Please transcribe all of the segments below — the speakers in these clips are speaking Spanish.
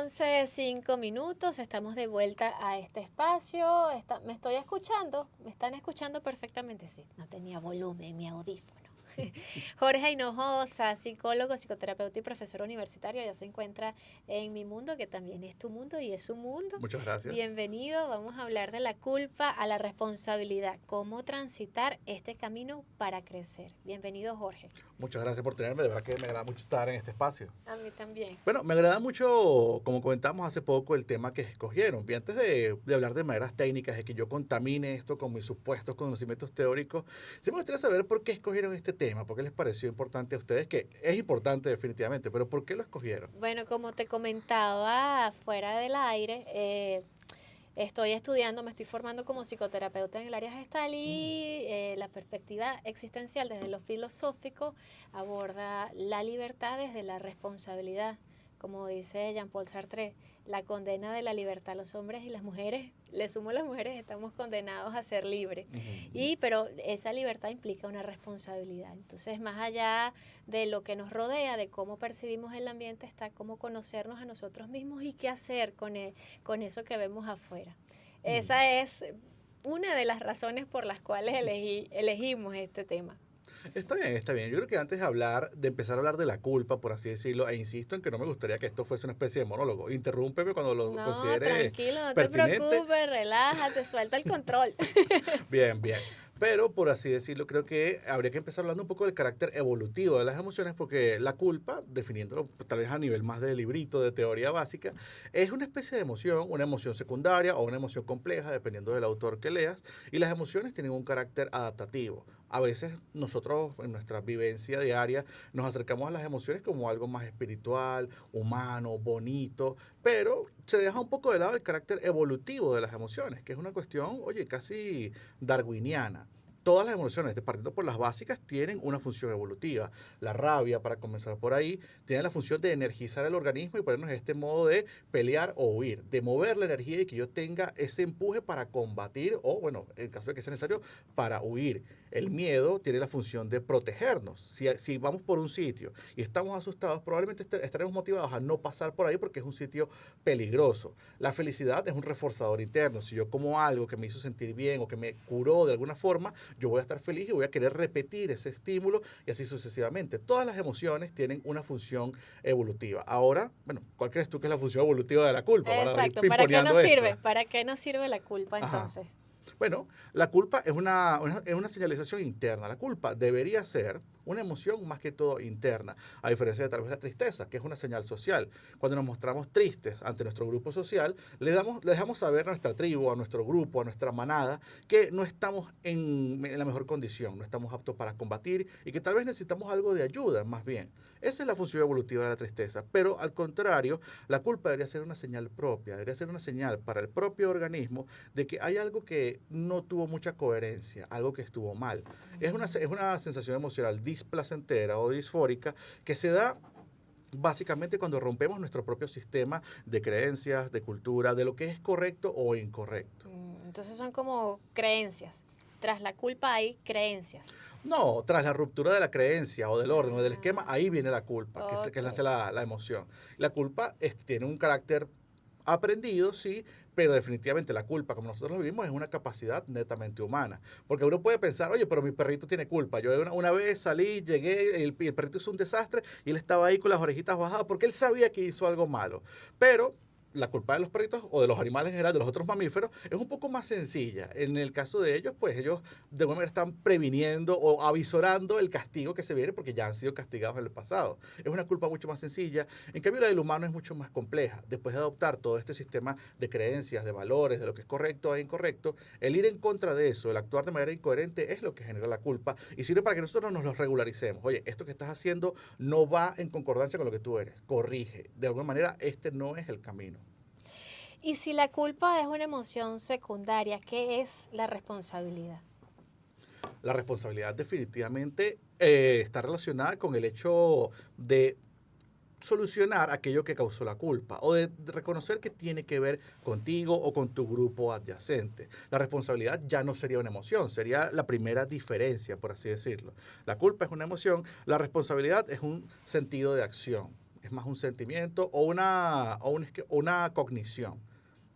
11:05, estamos de vuelta a este espacio. ¿Me estoy escuchando? ¿Me están escuchando perfectamente? Sí, no tenía volumen en mi audífono. Jorge Hinojosa, psicólogo, psicoterapeuta y profesor universitario, ya se encuentra en Mi Mundo, que también es tu mundo y es su mundo. Muchas gracias. Bienvenido, vamos a hablar de la culpa a la responsabilidad, cómo transitar este camino para crecer. Bienvenido, Jorge. Muchas gracias por tenerme. De verdad que me agrada mucho estar en este espacio. A mí también. Bueno, me agrada mucho, como comentamos hace poco, el tema que escogieron. Y antes de hablar de maneras técnicas, de que yo contamine esto con mis supuestos conocimientos teóricos, sí me gustaría saber por qué escogieron este tema, por qué les pareció importante a ustedes, que es importante definitivamente, pero ¿por qué lo escogieron? Bueno, como te comentaba fuera del aire, estoy estudiando, me estoy formando como psicoterapeuta en el área gestal y la perspectiva existencial desde lo filosófico aborda la libertad desde la responsabilidad. Como dice Jean-Paul Sartre, la condena de la libertad a los hombres y las mujeres, le sumo a las mujeres, estamos condenados a ser libres. Pero esa libertad implica una responsabilidad. Entonces, más allá de lo que nos rodea, de cómo percibimos el ambiente, está cómo conocernos a nosotros mismos y qué hacer con eso que vemos afuera. Esa es una de las razones por las cuales elegimos este tema. Está bien, está bien. Yo creo que antes de empezar a hablar de la culpa, por así decirlo, e insisto en que no me gustaría que esto fuese una especie de monólogo. Interrúmpeme cuando lo No, considere tranquilo, no te pertinente. preocupes, relájate, suelta el control. Bien, bien. Pero, por así decirlo, creo que habría que empezar hablando un poco del carácter evolutivo de las emociones, porque la culpa, definiéndolo tal vez a nivel más de librito, de teoría básica, es una especie de emoción, una emoción secundaria o una emoción compleja, dependiendo del autor que leas, y las emociones tienen un carácter adaptativo. A veces nosotros en nuestra vivencia diaria nos acercamos a las emociones como algo más espiritual, humano, bonito, pero se deja un poco de lado el carácter evolutivo de las emociones, que es una cuestión, oye, casi darwiniana. Todas las emociones, partiendo por las básicas, tienen una función evolutiva. La rabia, para comenzar por ahí, tiene la función de energizar el organismo y ponernos en este modo de pelear o huir, de mover la energía y que yo tenga ese empuje para combatir o, bueno, en caso de que sea necesario, para huir. El miedo tiene la función de protegernos. Si vamos por un sitio y estamos asustados, probablemente estaremos motivados a no pasar por ahí porque es un sitio peligroso. La felicidad es un reforzador interno. Si yo como algo que me hizo sentir bien o que me curó de alguna forma, yo voy a estar feliz y voy a querer repetir ese estímulo y así sucesivamente. Todas las emociones tienen una función evolutiva. Ahora, bueno, ¿cuál crees tú que es la función evolutiva de la culpa? Para ir Exacto, ¿para qué nos pimponeando esto. sirve? ¿Para qué nos sirve la culpa Ajá. entonces? Bueno, la culpa es una señalización interna. La culpa debería ser una emoción más que todo interna, a diferencia de tal vez la tristeza, que es una señal social. Cuando nos mostramos tristes ante nuestro grupo social, le dejamos saber a nuestra tribu, a nuestro grupo, a nuestra manada, que no estamos en la mejor condición, no estamos aptos para combatir y que tal vez necesitamos algo de ayuda, más bien. Esa es la función evolutiva de la tristeza. Pero al contrario, la culpa debería ser una señal propia, debería ser una señal para el propio organismo de que hay algo que no tuvo mucha coherencia, algo que estuvo mal. Es una sensación emocional displacentera o disfórica que se da básicamente cuando rompemos nuestro propio sistema de creencias, de cultura, de lo que es correcto o incorrecto. Entonces son como creencias. Tras la culpa hay creencias. No, tras la ruptura de la creencia o del orden o del esquema, Ah, ahí viene la culpa, que es ok. la emoción. La culpa tiene un carácter aprendido, sí, pero definitivamente la culpa, como nosotros lo vivimos, es una capacidad netamente humana. Porque uno puede pensar, oye, pero mi perrito tiene culpa. Yo una vez salí, llegué, el perrito hizo un desastre y él estaba ahí con las orejitas bajadas porque él sabía que hizo algo malo. Pero la culpa de los perritos o de los animales en general, de los otros mamíferos, es un poco más sencilla. En el caso de ellos, pues ellos de alguna manera están previniendo o avisorando el castigo que se viene porque ya han sido castigados en el pasado. Es una culpa mucho más sencilla. En cambio, la del humano es mucho más compleja. Después de adoptar todo este sistema de creencias, de valores, de lo que es correcto e incorrecto, el ir en contra de eso, el actuar de manera incoherente es lo que genera la culpa y sirve para que nosotros nos lo regularicemos. Oye, esto que estás haciendo no va en concordancia con lo que tú eres. Corrige. De alguna manera, este no es el camino. Y si la culpa es una emoción secundaria, ¿qué es la responsabilidad? La responsabilidad definitivamente está relacionada con el hecho de solucionar aquello que causó la culpa o de reconocer que tiene que ver contigo o con tu grupo adyacente. La responsabilidad ya no sería una emoción, sería la primera diferencia, por así decirlo. La culpa es una emoción, la responsabilidad es un sentido de acción. es más un sentimiento o una cognición.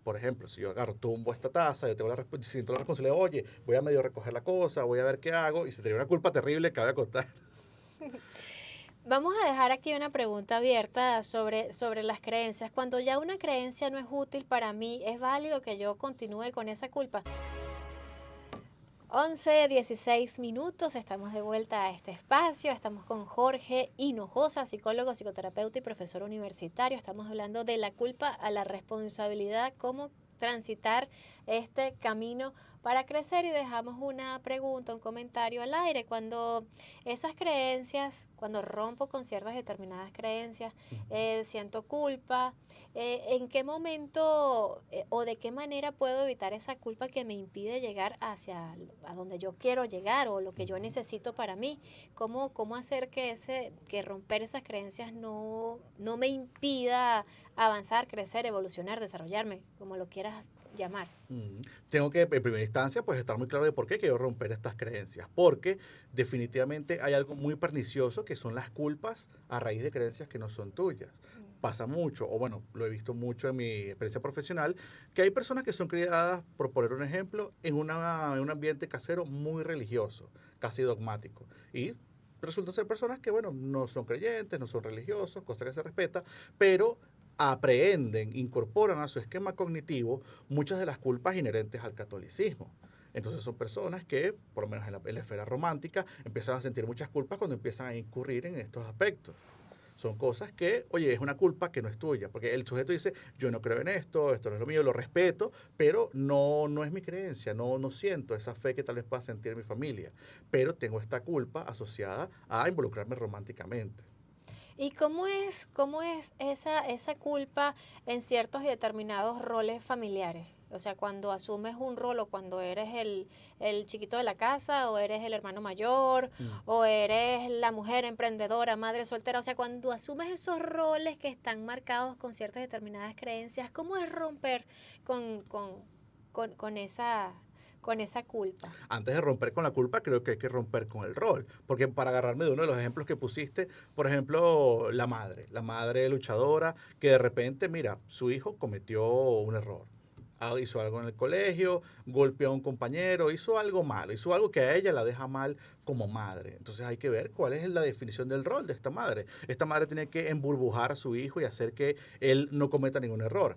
Por ejemplo, si yo agarro, tumbo esta taza, yo tengo siento la responsabilidad, oye, voy a medio recoger la cosa, voy a ver qué hago, y si tenía una culpa terrible, cabe acotar. Vamos a dejar aquí una pregunta abierta sobre las creencias. Cuando ya una creencia no es útil para mí, ¿es válido que yo continúe con esa culpa? 11:16 estamos de vuelta a este espacio, estamos con Jorge Hinojosa, psicólogo, psicoterapeuta y profesor universitario. Estamos hablando de la culpa a la responsabilidad, cómo transitar este camino para crecer, y dejamos una pregunta, un comentario al aire. Cuando esas creencias, cuando rompo con ciertas determinadas creencias, siento culpa. ¿En qué momento o de qué manera puedo evitar esa culpa que me impide llegar hacia a donde yo quiero llegar o lo que yo necesito para mí? ¿Cómo hacer que romper esas creencias no me impida avanzar, crecer, evolucionar, desarrollarme, como lo quieras llamar? Tengo que, en primera instancia, pues estar muy claro de por qué quiero romper estas creencias. Porque definitivamente hay algo muy pernicioso que son las culpas a raíz de creencias que no son tuyas. Pasa mucho, o bueno, lo he visto mucho en mi experiencia profesional, que hay personas que son criadas, por poner un ejemplo, en un ambiente casero muy religioso, casi dogmático. Y resultan ser personas que, bueno, no son creyentes, no son religiosos, cosa que se respeta, pero aprenden, incorporan a su esquema cognitivo muchas de las culpas inherentes al catolicismo. Entonces son personas que, por lo menos en la esfera romántica, empiezan a sentir muchas culpas cuando empiezan a incurrir en estos aspectos. Son cosas que, oye, es una culpa que no es tuya, porque el sujeto dice, yo no creo en esto no es lo mío, lo respeto, pero no es mi creencia, no siento esa fe que tal vez pueda sentir mi familia, pero tengo esta culpa asociada a involucrarme románticamente. ¿Y cómo es esa culpa en ciertos y determinados roles familiares? O sea, cuando asumes un rol, o cuando eres el chiquito de la casa, o eres el hermano mayor, Mm. o eres la mujer emprendedora, madre soltera. O sea, cuando asumes esos roles que están marcados con ciertas determinadas creencias, ¿cómo es romper con, con, con esa culpa? Antes de romper con la culpa, creo que hay que romper con el rol. Porque para agarrarme de uno de los ejemplos que pusiste, por ejemplo, la madre luchadora, que de repente, mira, su hijo cometió un error. Hizo algo en el colegio, golpeó a un compañero, hizo algo malo, hizo algo que a ella la deja mal como madre. Entonces hay que ver cuál es la definición del rol de esta madre. Esta madre tiene que emburbujar a su hijo y hacer que él no cometa ningún error.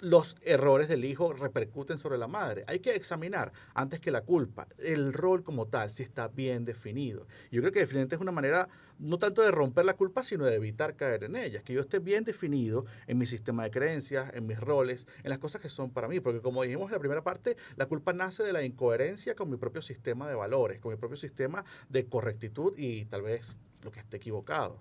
Los errores del hijo repercuten sobre la madre. Hay que examinar, antes que la culpa, el rol como tal, si está bien definido. Yo creo que definitivamente es una manera no tanto de romper la culpa, sino de evitar caer en ella. Que yo esté bien definido en mi sistema de creencias, en mis roles, en las cosas que son para mí. Porque como dijimos en la primera parte, la culpa nace de la incoherencia con mi propio sistema de valores, con mi propio sistema de correctitud y tal vez lo que esté equivocado.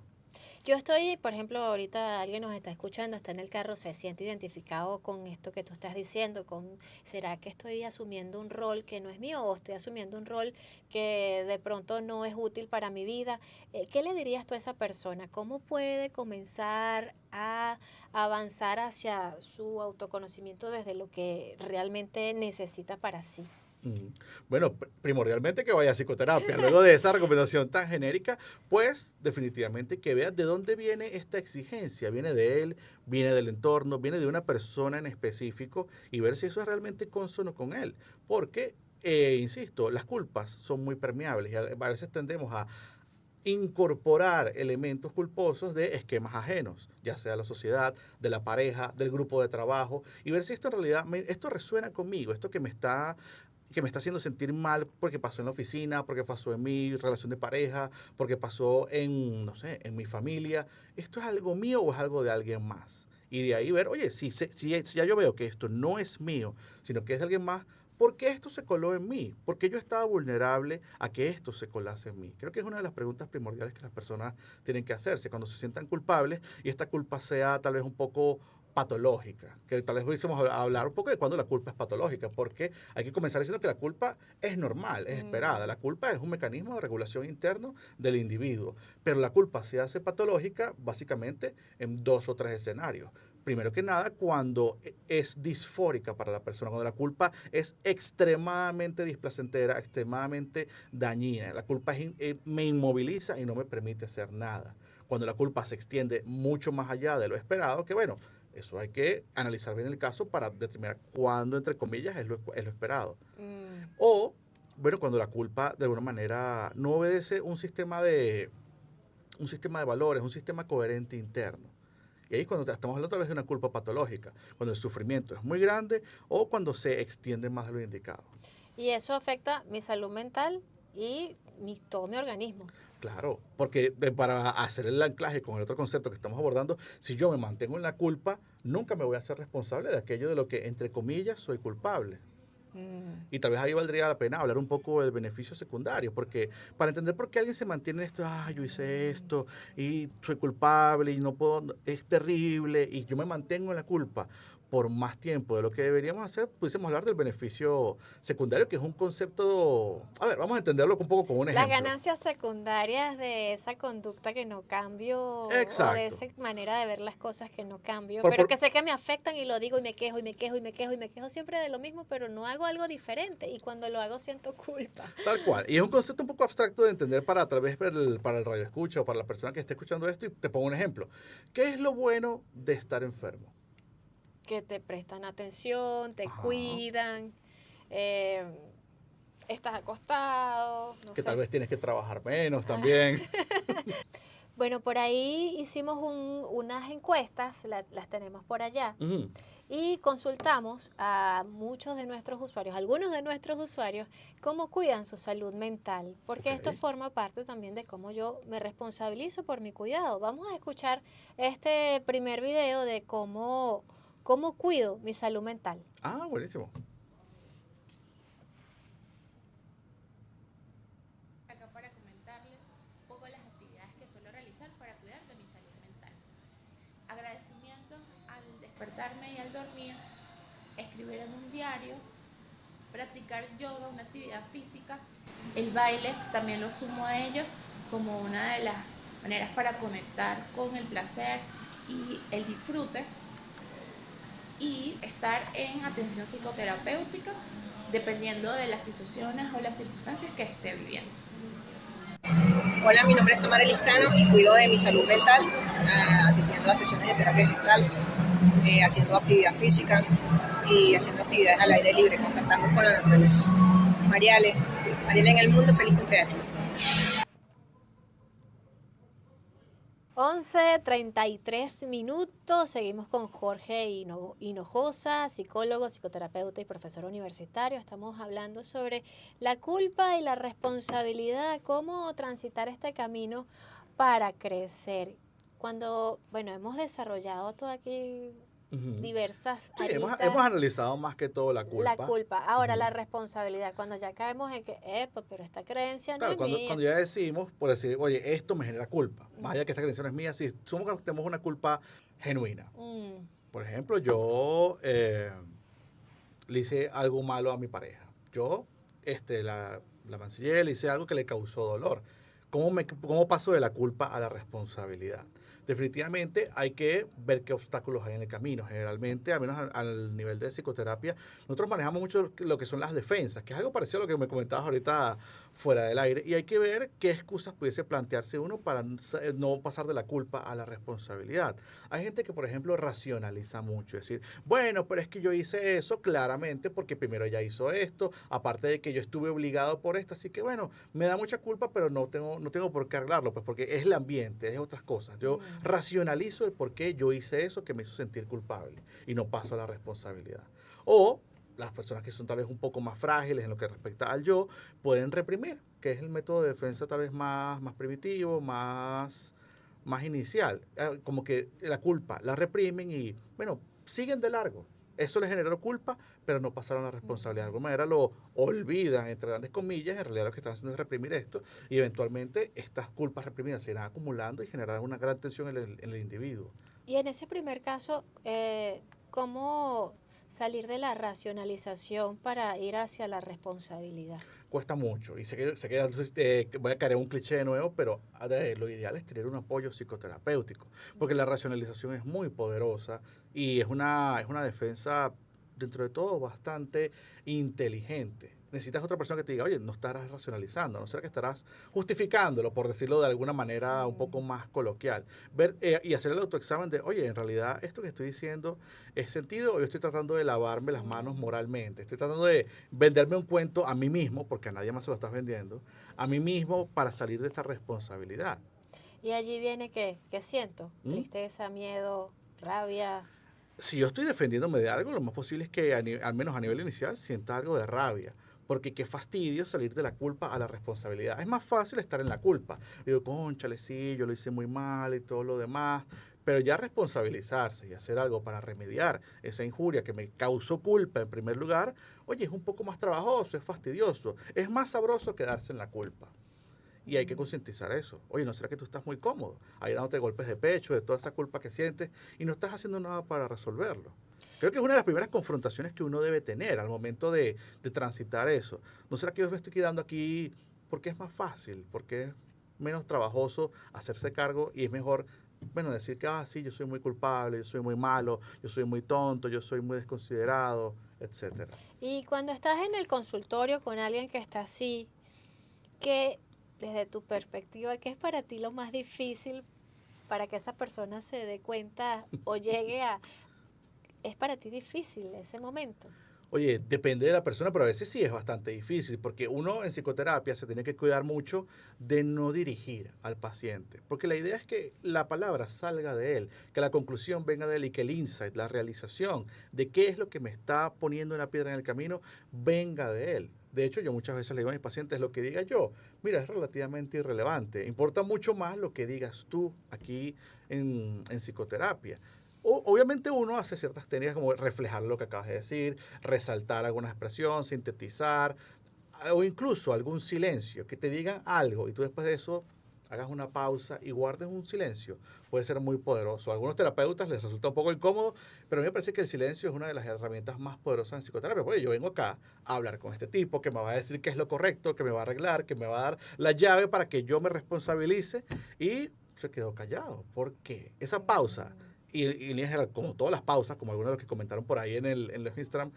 Yo estoy, por ejemplo, ahorita alguien nos está escuchando, está en el carro, se siente identificado con esto que tú estás diciendo, ¿será que estoy asumiendo un rol que no es mío, o estoy asumiendo un rol que de pronto no es útil para mi vida? ¿Qué le dirías tú a esa persona? ¿Cómo puede comenzar a avanzar hacia su autoconocimiento desde lo que realmente necesita para sí? Mm. Bueno, primordialmente que vaya a psicoterapia. Luego de esa recomendación tan genérica, pues definitivamente que vea de dónde viene esta exigencia. Viene de él, viene del entorno, viene de una persona en específico, y ver si eso es realmente consono con él. Porque, insisto, las culpas son muy permeables y a veces tendemos a incorporar elementos culposos de esquemas ajenos, ya sea de la sociedad, de la pareja, del grupo de trabajo, y ver si esto en realidad, esto resuena conmigo, esto que me está haciendo sentir mal porque pasó en la oficina, porque pasó en mi relación de pareja, porque pasó en, no sé, en mi familia. ¿Esto es algo mío o es algo de alguien más? Y de ahí ver, oye, si ya yo veo que esto no es mío, sino que es de alguien más, ¿por qué esto se coló en mí? ¿Por qué yo estaba vulnerable a que esto se colase en mí? Creo que es una de las preguntas primordiales que las personas tienen que hacerse cuando se sientan culpables, y esta culpa sea tal vez un poco patológica, que tal vez hubiésemos a hablar un poco de cuando la culpa es patológica, porque hay que comenzar diciendo que la culpa es normal, es esperada. La culpa es un mecanismo de regulación interno del individuo, pero la culpa se hace patológica básicamente en dos o tres escenarios. Primero que nada, cuando es disfórica para la persona, cuando la culpa es extremadamente displacentera, extremadamente dañina. La culpa me inmoviliza y no me permite hacer nada. cuando la culpa se extiende mucho más allá de lo esperado, que bueno, eso hay que analizar bien el caso para determinar cuándo, entre comillas, es lo esperado. Mm. O, bueno, cuando la culpa de alguna manera no obedece un sistema de valores, un sistema coherente interno. Y ahí es cuando estamos hablando tal vez de una culpa patológica, cuando el sufrimiento es muy grande o cuando se extiende más de lo indicado. Y eso afecta mi salud mental y todo mi organismo. Claro, porque para hacer el anclaje con el otro concepto que estamos abordando, si yo me mantengo en la culpa, nunca me voy a hacer responsable de aquello de lo que, entre comillas, soy culpable. Mm. Y tal vez ahí valdría la pena hablar un poco del beneficio secundario, porque para entender por qué alguien se mantiene en esto, yo hice esto y soy culpable y no puedo, es terrible y yo me mantengo en la culpa por más tiempo de lo que deberíamos hacer, pudiésemos hablar del beneficio secundario, que es un concepto, a ver, vamos a entenderlo un poco como un Las ejemplo. ganancias secundarias de esa conducta que no cambio o de Exacto. esa manera de ver las cosas que no cambio, Por, pero por, que sé que me afectan y lo digo y me quejo y me quejo y me quejo y me quejo siempre de lo mismo, pero no hago algo diferente y cuando lo hago siento culpa. Tal cual. Y es un concepto un poco abstracto de entender para tal vez para el radio escucha o para la persona que esté escuchando esto. Y te pongo un ejemplo. ¿Qué es lo bueno de estar enfermo? Que te prestan atención, te Ajá. cuidan, eh, estás acostado, no Que tal sé. vez tienes que trabajar menos Ah. también. Bueno, por ahí hicimos unas encuestas, las tenemos por allá, Ujú. y consultamos a muchos de nuestros usuarios, algunos de nuestros usuarios, cómo cuidan su salud mental, porque esto Ok. forma parte también de cómo yo me responsabilizo por mi cuidado. Vamos a escuchar este primer video de cómo cuido mi salud mental. Ah, buenísimo. Acá para comentarles un poco las actividades que suelo realizar para cuidar de mi salud mental. Agradecimiento al despertarme y al dormir, escribir en un diario, practicar yoga, una actividad física, el baile también lo sumo a ello como una de las maneras para conectar con el placer y el disfrute, y estar en atención psicoterapéutica dependiendo de las situaciones o las circunstancias que esté viviendo. Hola, mi nombre es Tamara Listano y cuido de mi salud mental, asistiendo a sesiones de terapia gestal, haciendo actividad física y haciendo actividades al aire libre, contactando con la naturaleza. Mariale en el mundo, feliz cumpleaños. 11:33 seguimos con Jorge Hinojosa, psicólogo, psicoterapeuta y profesor universitario. Estamos hablando sobre la culpa y la responsabilidad, cómo transitar este camino para crecer. Cuando, bueno, hemos desarrollado todo aquí Ujú. diversas Sí, hemos aristas, analizado más que todo la la culpa. culpa. Ahora, la Ujú. responsabilidad, cuando ya caemos en que, pero esta creencia no Claro, es mía. cuando ya decimos, por decir, oye, esto me genera culpa. Más allá que esta creencia no es mía, si somos que tenemos una culpa genuina. Mm. Por ejemplo, yo le hice algo malo a mi pareja. Yo la mancillé, le hice algo que le causó dolor. ¿Cómo paso de la culpa a la responsabilidad? Definitivamente hay que ver qué obstáculos hay en el camino. Generalmente, al menos al nivel de psicoterapia, nosotros manejamos mucho lo que son las defensas, que es algo parecido a lo que me comentabas ahorita fuera del aire. Y hay que ver qué excusas pudiese plantearse uno para no pasar de la culpa a la responsabilidad. Hay gente que, por ejemplo, racionaliza mucho. Es decir, bueno, pero es que yo hice eso claramente porque primero ella hizo esto, aparte de que yo estuve obligado por esto, así que bueno, me da mucha culpa, pero no tengo por qué arreglarlo, pues porque es el ambiente, es otras cosas. Yo racionalizo el por qué yo hice eso que me hizo sentir culpable y no paso a la responsabilidad. O las personas que son tal vez un poco más frágiles en lo que respecta al yo, pueden reprimir, que es el método de defensa tal vez más primitivo, más inicial. Como que la culpa la reprimen y, bueno, siguen de largo. Eso les generó culpa, pero no pasaron la responsabilidad. De alguna manera lo olvidan, entre grandes comillas. En realidad lo que están haciendo es reprimir esto y eventualmente estas culpas reprimidas se irán acumulando y generarán una gran tensión en el individuo. Y en ese primer caso, ¿cómo salir de la racionalización para ir hacia la responsabilidad? Cuesta mucho y sé que entonces, voy a caer en un cliché de nuevo, pero lo ideal es tener un apoyo psicoterapéutico, porque la racionalización es muy poderosa y es una defensa dentro de todo bastante inteligente. necesitas otra persona que te diga, oye, no estarás racionalizando, no será que estarás justificándolo, por decirlo de alguna manera un poco más coloquial. Ver y hacer el autoexamen de, oye, en realidad esto que estoy diciendo es sentido o yo estoy tratando de lavarme las manos moralmente, estoy tratando de venderme un cuento a mí mismo, porque a nadie más se lo estás vendiendo, a mí mismo para salir de esta responsabilidad. Y allí viene ¿qué siento? ¿Mm? Tristeza, miedo, rabia. Si yo estoy defendiéndome de algo, lo más posible es que al menos a nivel inicial sienta algo de rabia. Porque qué fastidio salir de la culpa a la responsabilidad. Es más fácil estar en la culpa. Digo, cónchale, sí, yo lo hice muy mal y todo lo demás. Pero ya responsabilizarse y hacer algo para remediar esa injuria que me causó culpa en primer lugar, oye, es un poco más trabajoso, es fastidioso. Es más sabroso quedarse en la culpa. Y hay que concientizar eso. Oye, ¿no será que tú estás muy cómodo? Ahí dándote golpes de pecho, de toda esa culpa que sientes, y no estás haciendo nada para resolverlo. Creo que es una de las primeras confrontaciones que uno debe tener al momento de transitar eso. ¿No será que yo me estoy quedando aquí porque es más fácil, porque es menos trabajoso hacerse cargo y es mejor, bueno, decir que, sí, yo soy muy culpable, yo soy muy malo, yo soy muy tonto, yo soy muy desconsiderado, etcétera? Y cuando estás en el consultorio con alguien que está así, ¿qué, desde tu perspectiva, qué es para ti lo más difícil para que esa persona se dé cuenta o llegue a... Es para ti difícil ese momento? Oye, depende de la persona, pero a veces sí es bastante difícil, porque uno en psicoterapia se tiene que cuidar mucho de no dirigir al paciente, porque la idea es que la palabra salga de él, que la conclusión venga de él y que el insight, la realización de qué es lo que me está poniendo una piedra en el camino, venga de él. De hecho, yo muchas veces le digo a mis pacientes, lo que diga yo, mira, es relativamente irrelevante. Importa mucho más lo que digas tú aquí en psicoterapia. Obviamente uno hace ciertas técnicas como reflejar lo que acabas de decir, resaltar alguna expresión, sintetizar, o incluso algún silencio, que te digan algo y tú después de eso hagas una pausa y guardes un silencio. Puede ser muy poderoso. A algunos terapeutas les resulta un poco incómodo, pero a mí me parece que el silencio es una de las herramientas más poderosas en psicoterapia. Porque yo vengo acá a hablar con este tipo que me va a decir qué es lo correcto, que me va a arreglar, que me va a dar la llave para que yo me responsabilice y se quedó callado. ¿Por qué? Esa pausa y en general, como todas las pausas, como algunos de los que comentaron por ahí en los Instagram,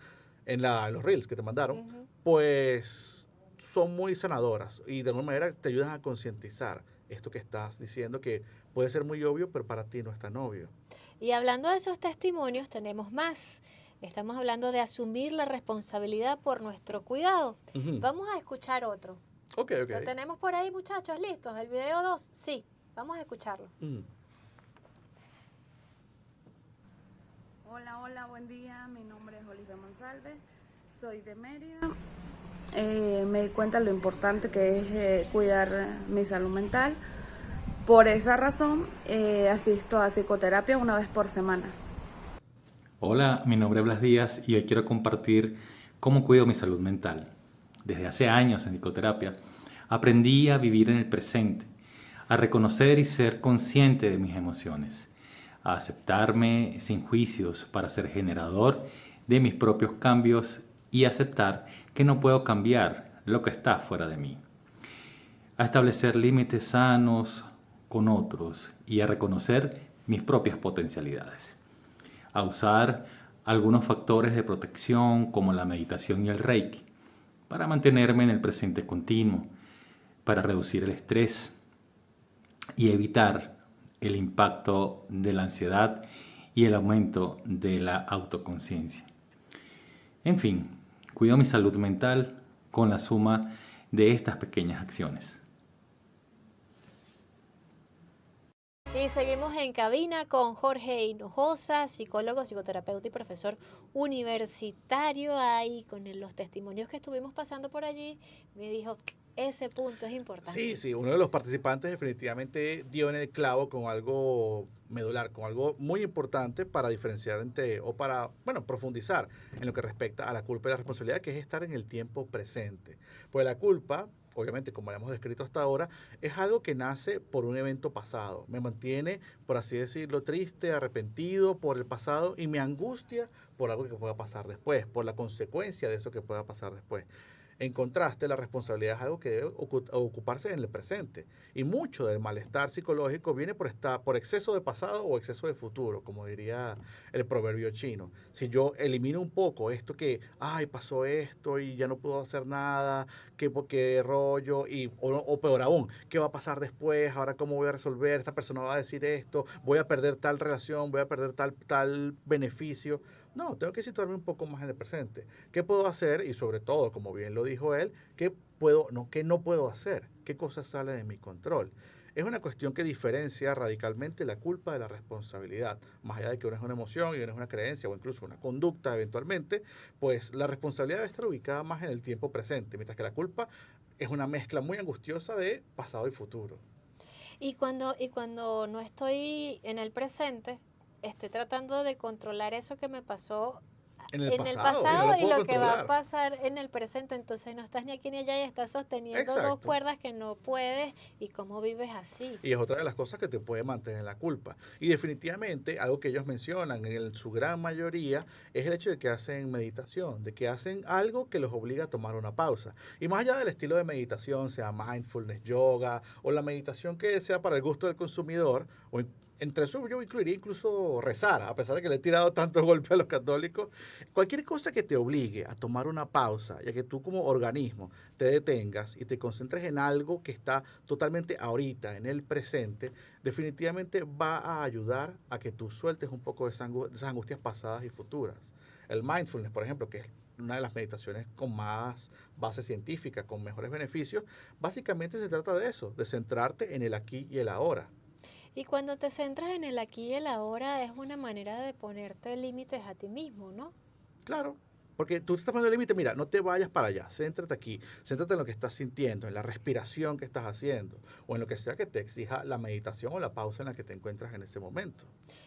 en los Reels que te mandaron, Ujú. pues son muy sanadoras y de alguna manera te ayudan a concientizar esto que estás diciendo que puede ser muy obvio, pero para ti no es tan obvio. Y hablando de esos testimonios, tenemos más. Estamos hablando de asumir la responsabilidad por nuestro cuidado. Ujú. Vamos a escuchar otro. Ok, ok. ¿Lo tenemos por ahí, muchachos? ¿Listos? ¿El video 2? Sí, vamos a escucharlo. Mm. Hola, hola, buen día. Mi nombre es Olivia Monsalve, soy de Mérida. Me di cuenta lo importante que es cuidar mi salud mental. Por esa razón, asisto a psicoterapia una vez por semana. Hola, mi nombre es Blas Díaz y hoy quiero compartir cómo cuido mi salud mental. Desde hace años en psicoterapia aprendí a vivir en el presente, a reconocer y ser consciente de mis emociones, a aceptarme sin juicios para ser generador de mis propios cambios y aceptar que no puedo cambiar lo que está fuera de mí, a establecer límites sanos con otros y a reconocer mis propias potencialidades, a usar algunos factores de protección como la meditación y el Reiki para mantenerme en el presente continuo, para reducir el estrés y evitar el impacto de la ansiedad y el aumento de la autoconciencia. En fin, cuido mi salud mental con la suma de estas pequeñas acciones. Y seguimos en cabina con Jorge Hinojosa, psicólogo, psicoterapeuta y profesor universitario. Ahí con los testimonios que estuvimos pasando por allí, me dijo, ese punto es importante. Sí, uno de los participantes definitivamente dio en el clavo con algo medular, con algo muy importante para diferenciar entre, o para, bueno, profundizar en lo que respecta a la culpa y la responsabilidad, que es estar en el tiempo presente. Pues la culpa, obviamente, como la hemos descrito hasta ahora, es algo que nace por un evento pasado. Me mantiene, por así decirlo, triste, arrepentido por el pasado y me angustia por algo que pueda pasar después, por la consecuencia de eso que pueda pasar después. En contraste, la responsabilidad es algo que debe ocuparse en el presente. Y mucho del malestar psicológico viene por exceso de pasado o exceso de futuro, como diría el proverbio chino. Si yo elimino un poco esto que, ay, pasó esto y ya no puedo hacer nada, qué rollo, o peor aún, ¿qué va a pasar después? Ahora, ¿cómo voy a resolver? Esta persona va a decir esto, voy a perder tal relación, voy a perder tal beneficio. No, tengo que situarme un poco más en el presente. ¿Qué puedo hacer? Y sobre todo, como bien lo dijo él, qué no puedo hacer? ¿Qué cosas sale de mi control? Es una cuestión que diferencia radicalmente la culpa de la responsabilidad. Más allá de que una es una emoción y una es una creencia o incluso una conducta eventualmente, pues la responsabilidad debe estar ubicada más en el tiempo presente, mientras que la culpa es una mezcla muy angustiosa de pasado y futuro. Y cuando no estoy en el presente, estoy tratando de controlar eso que me pasó En el en el pasado, y no pasado lo y puedo lo que va a controlar. pasar en el presente. Entonces no estás ni aquí ni allá y estás sosteniendo dos Exacto. cuerdas que no puedes. ¿Y cómo vives así? Y es otra de las cosas que te puede mantener en la culpa. Y definitivamente, algo que ellos mencionan en su gran mayoría, es el hecho de que hacen meditación, de que hacen algo que los obliga a tomar una pausa. Y más allá del estilo de meditación, sea mindfulness, yoga, o la meditación que sea para el gusto del consumidor, entre eso yo incluiría incluso rezar, a pesar de que le he tirado tantos golpes a los católicos, cualquier cosa que te obligue a tomar una pausa, ya que tú como organismo te detengas y te concentres en algo que está totalmente ahorita, en el presente, definitivamente va a ayudar a que tú sueltes un poco de esas angustias pasadas y futuras. El mindfulness, por ejemplo, que es una de las meditaciones con más base científica, con mejores beneficios, básicamente se trata de eso, de centrarte en el aquí y el ahora. Y cuando te centras en el aquí y el ahora es una manera de ponerte límites a ti mismo, ¿no? Claro, porque tú te estás poniendo el límite, mira, no te vayas para allá, céntrate aquí, céntrate en lo que estás sintiendo, en la respiración que estás haciendo, o en lo que sea que te exija la meditación o la pausa en la que te encuentras en ese momento.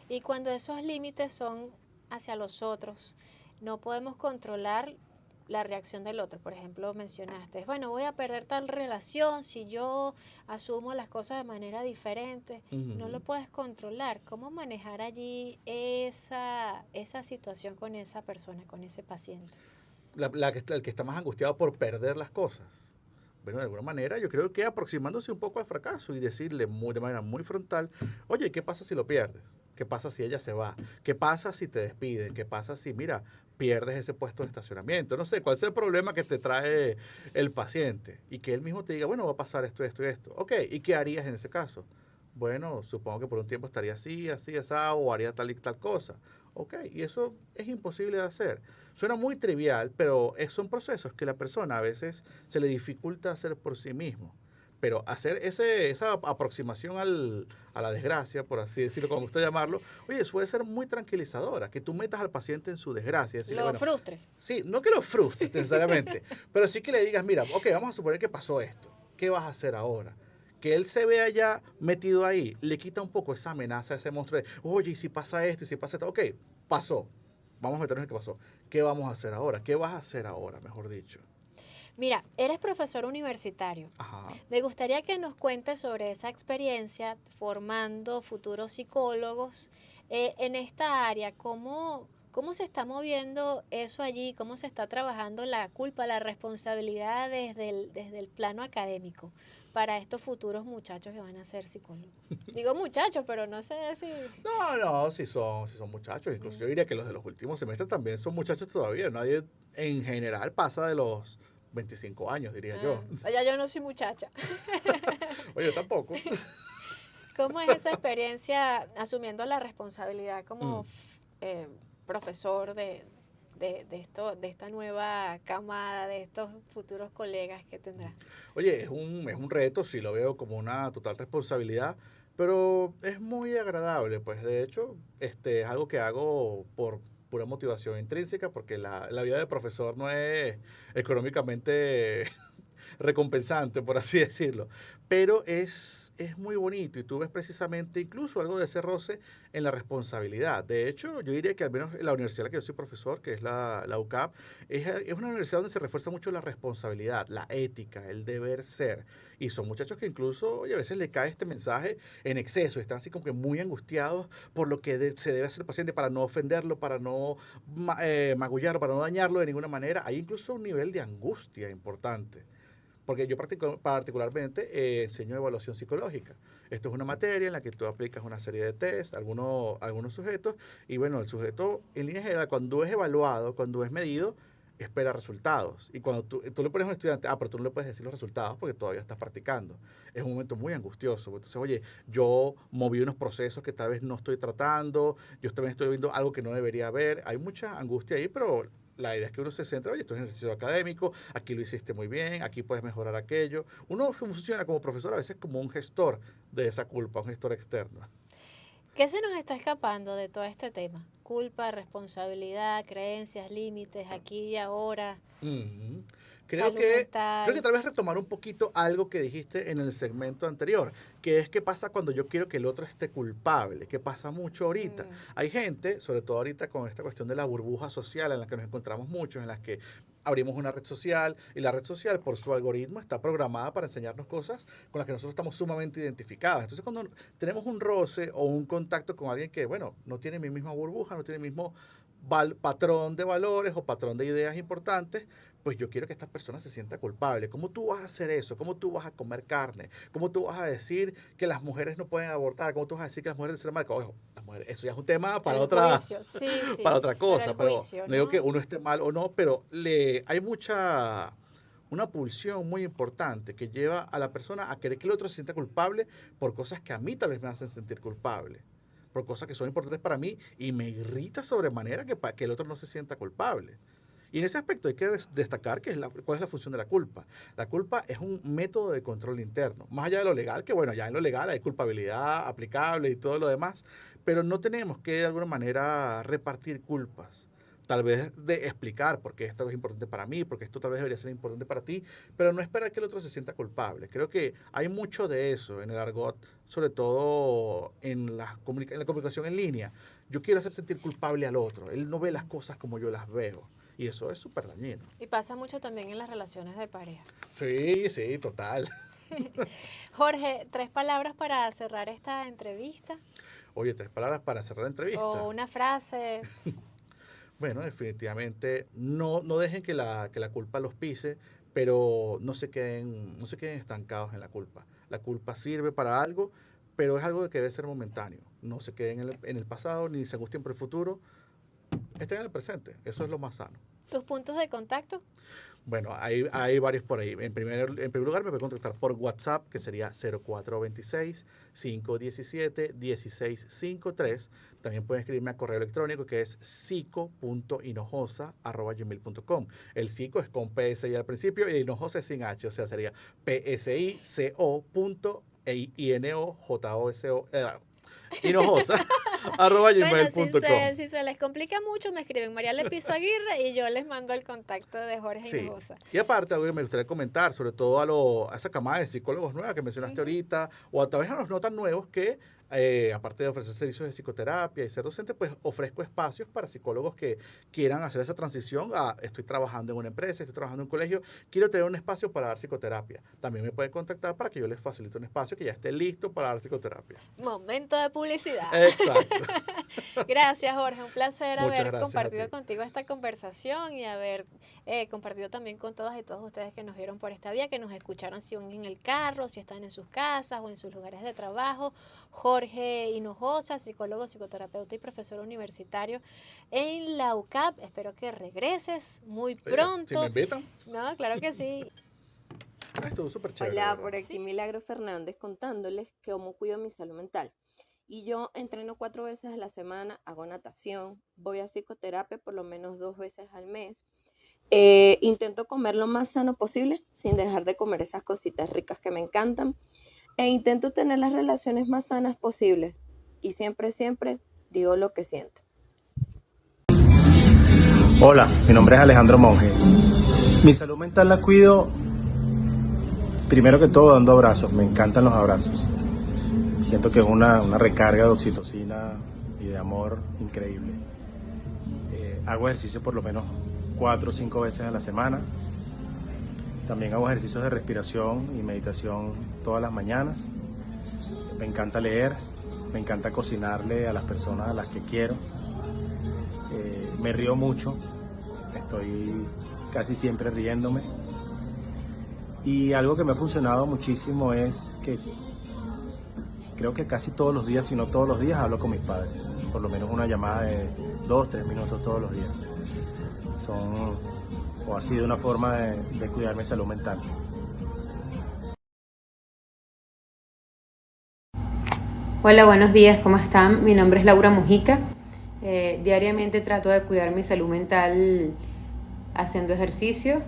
Y cuando esos límites son hacia los otros, no podemos controlar la reacción del otro. Por ejemplo, mencionaste, bueno, voy a perder tal relación si yo asumo las cosas de manera diferente. No lo Ujú. puedes controlar. ¿Cómo manejar allí esa situación con esa persona, con ese paciente? El que está más angustiado por perder las cosas. Bueno, de alguna manera yo creo que aproximándose un poco al fracaso y decirle de manera muy frontal, oye, ¿qué pasa si lo pierdes? ¿Qué pasa si ella se va? ¿Qué pasa si te despiden? ¿Qué pasa si, mira, pierdes ese puesto de estacionamiento? No sé, ¿cuál es el problema que te trae el paciente? Y que él mismo te diga, bueno, va a pasar esto, esto y esto. Ok, ¿y qué harías en ese caso? Bueno, supongo que por un tiempo estaría así, asado, o haría tal y tal cosa. Ok, y eso es imposible de hacer. Suena muy trivial, pero son procesos que la persona a veces se le dificulta hacer por sí mismo. Pero hacer esa aproximación a la desgracia, por así decirlo, como gusta llamarlo, oye, suele ser muy tranquilizadora, que tú metas al paciente en su desgracia, decirle, Lo bueno, frustre. sí, no que lo frustres necesariamente, pero sí que le digas, mira, ok, vamos a suponer que pasó esto, ¿qué vas a hacer ahora? Que él se vea ya metido ahí, le quita un poco esa amenaza, ese monstruo de, oye, y si pasa esto, y si pasa esto, ok, pasó, vamos a meternos en qué pasó. ¿Qué vamos a hacer ahora? ¿Qué vas a hacer ahora, mejor dicho? Mira, eres profesor universitario. Ajá. Me gustaría que nos cuentes sobre esa experiencia formando futuros psicólogos en esta área. ¿Cómo se está moviendo eso allí? ¿Cómo se está trabajando la culpa, la responsabilidad desde el plano académico para estos futuros muchachos que van a ser psicólogos? Digo muchachos, pero no sé si... No, si son muchachos, incluso yo diría que los de los últimos semestres también son muchachos todavía, nadie en general pasa de los 25 años, diría yo. Ya yo no soy muchacha. Oye, yo tampoco. ¿Cómo es esa experiencia asumiendo la responsabilidad como Mm. eh, profesor de esta nueva camada, de estos futuros colegas que tendrás? Oye, es un reto, sí lo veo como una total responsabilidad, pero es muy agradable, pues de hecho, es algo que hago por pura motivación intrínseca, porque la vida de profesor no es económicamente recompensante, por así decirlo. Pero es muy bonito y tú ves precisamente incluso algo de ese roce en la responsabilidad. De hecho, yo diría que al menos en la universidad en la que yo soy profesor, que es la UCAP, es una universidad donde se refuerza mucho la responsabilidad, la ética, el deber ser. Y son muchachos que incluso, oye, a veces le cae este mensaje en exceso, están así como que muy angustiados por lo que se debe hacer el paciente para no ofenderlo, para no magullarlo, para no dañarlo de ninguna manera. Hay incluso un nivel de angustia importante. Porque yo particularmente enseño evaluación psicológica. Esto es una materia en la que tú aplicas una serie de test, algunos sujetos, y bueno, el sujeto en línea general, cuando es evaluado, cuando es medido, espera resultados. Y cuando tú le pones a un estudiante, pero tú no le puedes decir los resultados porque todavía estás practicando. Es un momento muy angustioso. Entonces, oye, yo moví unos procesos que tal vez no estoy tratando, yo también estoy viendo algo que no debería haber. Hay mucha angustia ahí, pero la idea es que uno se centra, oye, esto es un ejercicio académico, aquí lo hiciste muy bien, aquí puedes mejorar aquello. Uno funciona como profesor a veces como un gestor de esa culpa, un gestor externo. ¿Qué se nos está escapando de todo este tema? Culpa, responsabilidad, creencias, límites, aquí y ahora. Uh-huh. Salud mental. Creo que tal vez retomar un poquito algo que dijiste en el segmento anterior, que es qué pasa cuando yo quiero que el otro esté culpable, qué pasa mucho ahorita. Hay gente, sobre todo ahorita con esta cuestión de la burbuja social en la que nos encontramos muchos, en las que abrimos una red social y la red social por su algoritmo está programada para enseñarnos cosas con las que nosotros estamos sumamente identificados. Entonces cuando tenemos un roce o un contacto con alguien que, bueno, no tiene mi misma burbuja, no tiene el mismo patrón de valores o patrón de ideas importantes, pues yo quiero que esta persona se sienta culpable. ¿Cómo tú vas a hacer eso? ¿Cómo tú vas a comer carne? ¿Cómo tú vas a decir que las mujeres no pueden abortar? ¿Cómo tú vas a decir que las mujeres deben ser mal? Ojo, las mujeres, eso ya es un tema para para otra cosa. Pero juicio, no digo que uno esté mal o no, pero hay una pulsión muy importante que lleva a la persona a querer que el otro se sienta culpable por cosas que a mí tal vez me hacen sentir culpable, por cosas que son importantes para mí y me irrita sobremanera que el otro no se sienta culpable. Y en ese aspecto hay que destacar cuál es la función de la culpa. La culpa es un método de control interno. Más allá de lo legal, que bueno, ya en lo legal hay culpabilidad aplicable y todo lo demás, pero no tenemos que de alguna manera repartir culpas. Tal vez de explicar por qué esto es importante para mí, porque esto tal vez debería ser importante para ti, pero no esperar que el otro se sienta culpable. Creo que hay mucho de eso en el argot, sobre todo en la comunicación en línea. Yo quiero hacer sentir culpable al otro. Él no ve las cosas como yo las veo. Y eso es súper dañino. Y pasa mucho también en las relaciones de pareja. Sí, total. Jorge, 3 palabras para cerrar esta entrevista. Oye, 3 palabras para cerrar la entrevista. O una frase. Bueno, definitivamente no dejen que la culpa los pise, pero no se queden estancados en la culpa. La culpa sirve para algo, pero es algo que debe ser momentáneo. No se queden en el pasado ni se angustien por el futuro. Estén en el presente. Eso es lo más sano. ¿Tus puntos de contacto? Bueno, hay varios por ahí. En primer lugar, me puede contactar por WhatsApp, que sería 0426-517-1653. También pueden escribirme a correo electrónico, que es psico.hinojosa@gmail.com. El psico es con PSI al principio y Hinojosa es sin H, o sea, sería PSICO.INOJOSO. Hinojosa@gmail.com. Bueno, si se les complica mucho, me escriben María Lepizo Aguirre y yo les mando el contacto de Jorge Hinojosa. Y aparte, algo que me gustaría comentar, sobre todo a esa camada de psicólogos nuevos que mencionaste ahorita, o a través de los notas nuevos que, aparte de ofrecer servicios de psicoterapia y ser docente, pues ofrezco espacios para psicólogos que quieran hacer esa transición a estoy trabajando en una empresa, estoy trabajando en un colegio, quiero tener un espacio para dar psicoterapia. También me pueden contactar para que yo les facilite un espacio que ya esté listo para dar psicoterapia. Momento de publicidad. Exacto. Gracias, Jorge. Un placer Muchas haber gracias compartido a ti. contigo esta conversación y haber compartido también con todas y todos ustedes que nos vieron por esta vía, que nos escucharon si van en el carro, si están en sus casas o en sus lugares de trabajo. Jorge Hinojosa, psicólogo, psicoterapeuta y profesor universitario en la UCAP. Espero que regreses muy pronto. Si me invitan. No, claro que sí. Estuvo súper chévere. Hola, ¿verdad? por aquí Milagro Fernández contándoles cómo cuido mi salud mental. Y yo entreno 4 veces a la semana, hago natación, voy a psicoterapia por lo menos 2 veces al mes. Intento comer lo más sano posible, sin dejar de comer esas cositas ricas que me encantan. E intento tener las relaciones más sanas posibles. Y siempre digo lo que siento. Hola, mi nombre es Alejandro Monge. Mi salud mental la cuido Primero que todo dando abrazos, me encantan los abrazos. Siento que es una recarga de oxitocina y de amor increíble. Hago ejercicio por lo menos 4 o 5 veces a la semana. También hago ejercicios de respiración y meditación todas las mañanas. Me encanta leer, me encanta cocinarle a las personas a las que quiero. Me río mucho, estoy casi siempre riéndome. Y algo que me ha funcionado muchísimo es que creo que casi todos los días, si no todos los días, hablo con mis padres. Por lo menos una llamada de 2-3 minutos todos los días. Ha sido una forma de cuidar mi salud mental. Hola, buenos días, ¿cómo están? Mi nombre es Laura Mujica. Diariamente trato de cuidar mi salud mental haciendo ejercicio.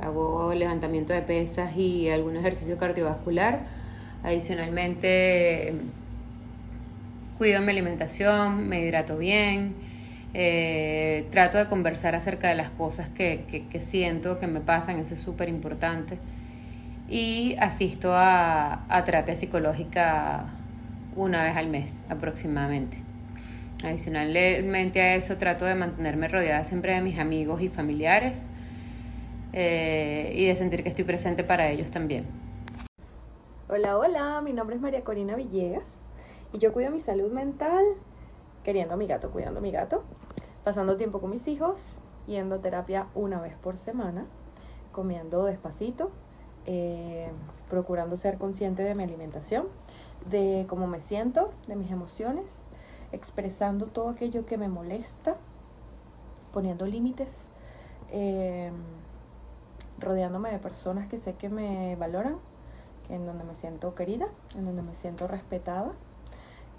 Hago levantamiento de pesas y algún ejercicio cardiovascular. Adicionalmente, cuido mi alimentación, me hidrato bien. Trato de conversar acerca de las cosas que siento que me pasan, eso es súper importante. Y asisto a terapia psicológica una vez al mes aproximadamente. Adicionalmente a eso trato de mantenerme rodeada siempre de mis amigos y familiares y de sentir que estoy presente para ellos también. Hola, hola, mi nombre es María Corina Villegas y yo cuido mi salud mental queriendo a mi gato, cuidando a mi gato, pasando tiempo con mis hijos, yendo a terapia una vez por semana, comiendo despacito, procurando ser consciente de mi alimentación, de cómo me siento, de mis emociones, expresando todo aquello que me molesta, poniendo límites, rodeándome de personas que sé que me valoran, en donde me siento querida, en donde me siento respetada,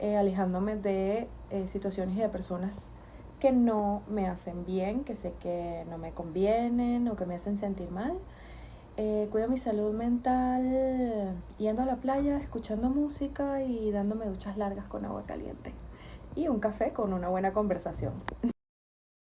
alejándome de situaciones y de personas que no me hacen bien, que sé que no me convienen o que me hacen sentir mal. Cuido mi salud mental yendo a la playa, escuchando música y dándome duchas largas con agua caliente y un café con una buena conversación.